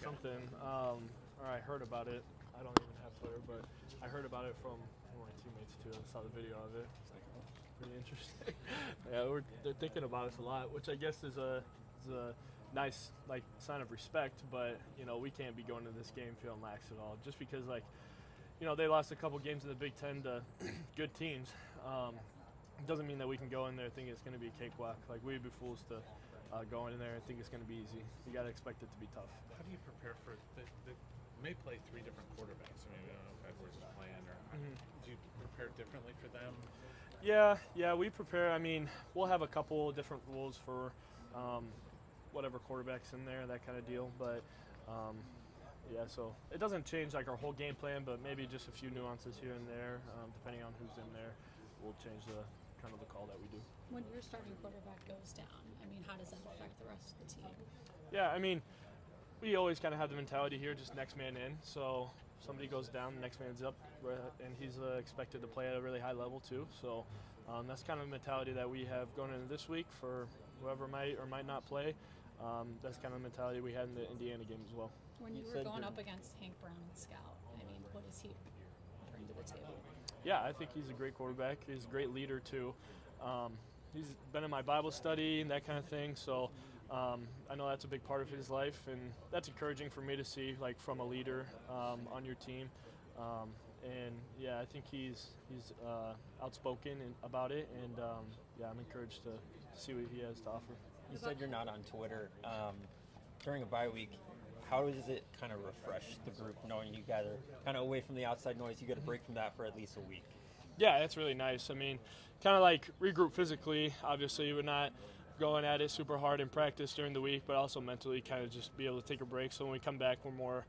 something, or I heard about it. I don't even have Twitter, but I heard about it from one of my teammates too. I saw the video of it. It's like, oh, pretty interesting. Yeah, they're thinking about us a lot, which I guess is a nice sign of respect. But we can't be going to this game feeling lax at all, just because they lost a couple games in the Big Ten to good teams. It doesn't mean that we can go in there thinking it's going to be a cakewalk. We'd be fools to go in there and think it's going to be easy. You got to expect it to be tough. How do you prepare for the may play three different quarterbacks? I mean, I don't know if Edwards is playing or do you prepare differently for them? Yeah, we prepare. I mean, we'll have a couple different rules for whatever quarterback's in there, that kind of deal. But so it doesn't change our whole game plan, but maybe just a few nuances here and there, depending on who's in there, will change the call that we do. When your starting quarterback goes down, I mean, how does that affect the rest of the team? Yeah, I mean, we always kind of have the mentality here, just next man in. So somebody goes down, the next man's up, and he's expected to play at a really high level too. So that's kind of the mentality that we have going into this week for whoever might or might not play. That's kind of the mentality we had in the Indiana game as well. When you were going up against Hank Brown and Scout, I mean, what does he bring to the table? Yeah, I think he's a great quarterback. He's a great leader too. He's been in my Bible study and that kind of thing, so I know that's a big part of his life, and that's encouraging for me to see, from a leader on your team. And yeah, I think he's outspoken about it, and I'm encouraged to see what he has to offer. You said you're not on Twitter. During a bye week, how does it kind of refresh the group knowing you guys are kind of away from the outside noise? You get a break from that for at least a week. Yeah, that's really nice. I mean, kind of regroup physically. Obviously, we're not going at it super hard in practice during the week, but also mentally kind of just be able to take a break. So when we come back, we're more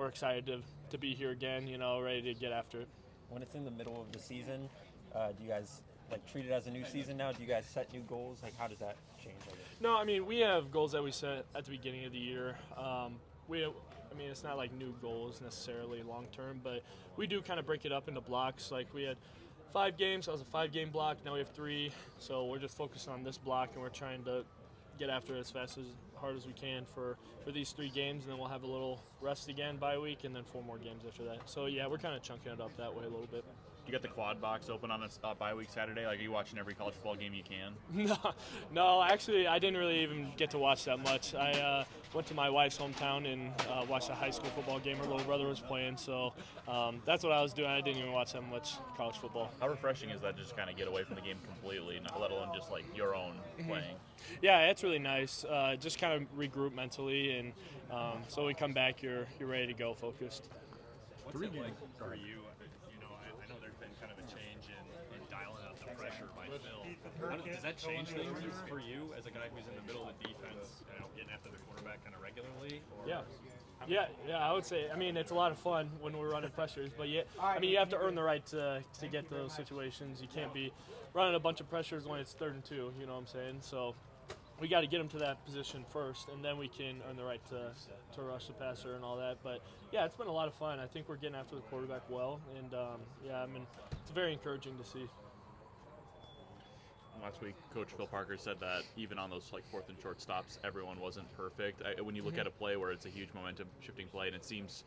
excited to be here again, ready to get after it. When it's in the middle of the season, do you guys treat it as a new season now? Do you guys set new goals? How does that change? No, I mean, we have goals that we set at the beginning of the year. It's not new goals necessarily long term, but we do kind of break it up into blocks. We had 5 games, that was a 5-game block. Now we have 3, so we're just focused on this block, and we're trying to get after it as hard as we can for these 3 games, and then we'll have a little rest again bye week, and then 4 more games after that. So yeah, we're kind of chunking it up that way a little bit. You got the quad box open on a bye week Saturday? Are you watching every college football game you can? No, actually, I didn't really even get to watch that much. I went to my wife's hometown and watched a high school football game her little brother was playing, so that's what I was doing. I didn't even watch that much college football. How refreshing is that to just kind of get away from the game completely, let alone just your own playing? Yeah, it's really nice. Just kind of regroup mentally, and so when we come back, you're ready to go, focused. What's it like for you? I know there's been kind of a change in dialing up the pressure by Phil. Does that change things for you as a guy who's in the middle of the defense, getting after the quarterback kind of regularly? Or Yeah, I would say. I mean, it's a lot of fun when we're running pressures, but you have to earn the right to get to those situations. You can't be running a bunch of pressures when it's 3rd and 2. You know what I'm saying? So we got to get them to that position first, and then we can earn the right to rush the passer and all that. But yeah, it's been a lot of fun. I think we're getting after the quarterback well, and it's very encouraging to see. Last week, Coach Phil Parker said that even on those 4th and short stops, everyone wasn't perfect. When you look at a play where it's a huge momentum shifting play, and it seems,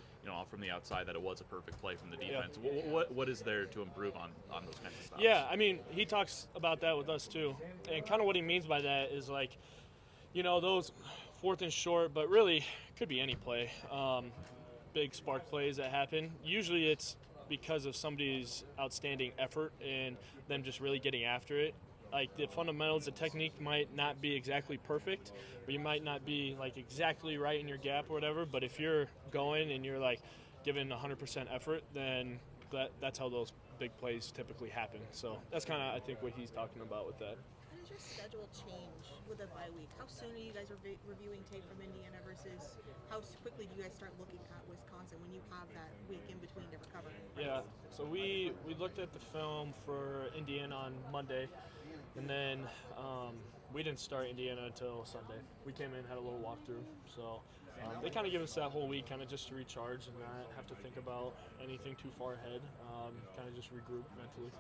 from the outside that it was a perfect play from the defense. Yeah. What is there to improve on those kinds of stops? Yeah, I mean, he talks about that with us too, and kind of what he means by that is those 4th and short, but really could be any play. Big spark plays that happen. Usually it's because of somebody's outstanding effort and them just really getting after it. The fundamentals, the technique might not be exactly perfect, or you might not be exactly right in your gap or whatever, but if you're going and you're giving 100% effort, then that's how those big plays typically happen. So that's kind of, I think, what he's talking about with that. How does your schedule change with a bye week? How soon are you guys reviewing tape from Indiana versus how quickly do you guys start looking at Wisconsin when you have that week in between to recover? Yeah, so we looked at the film for Indiana on Monday, and then we didn't start Indiana until Sunday. We came in, had a little walkthrough, so they kind of give us that whole week kind of just to recharge and not have to think about anything too far ahead, kind of just regroup mentally.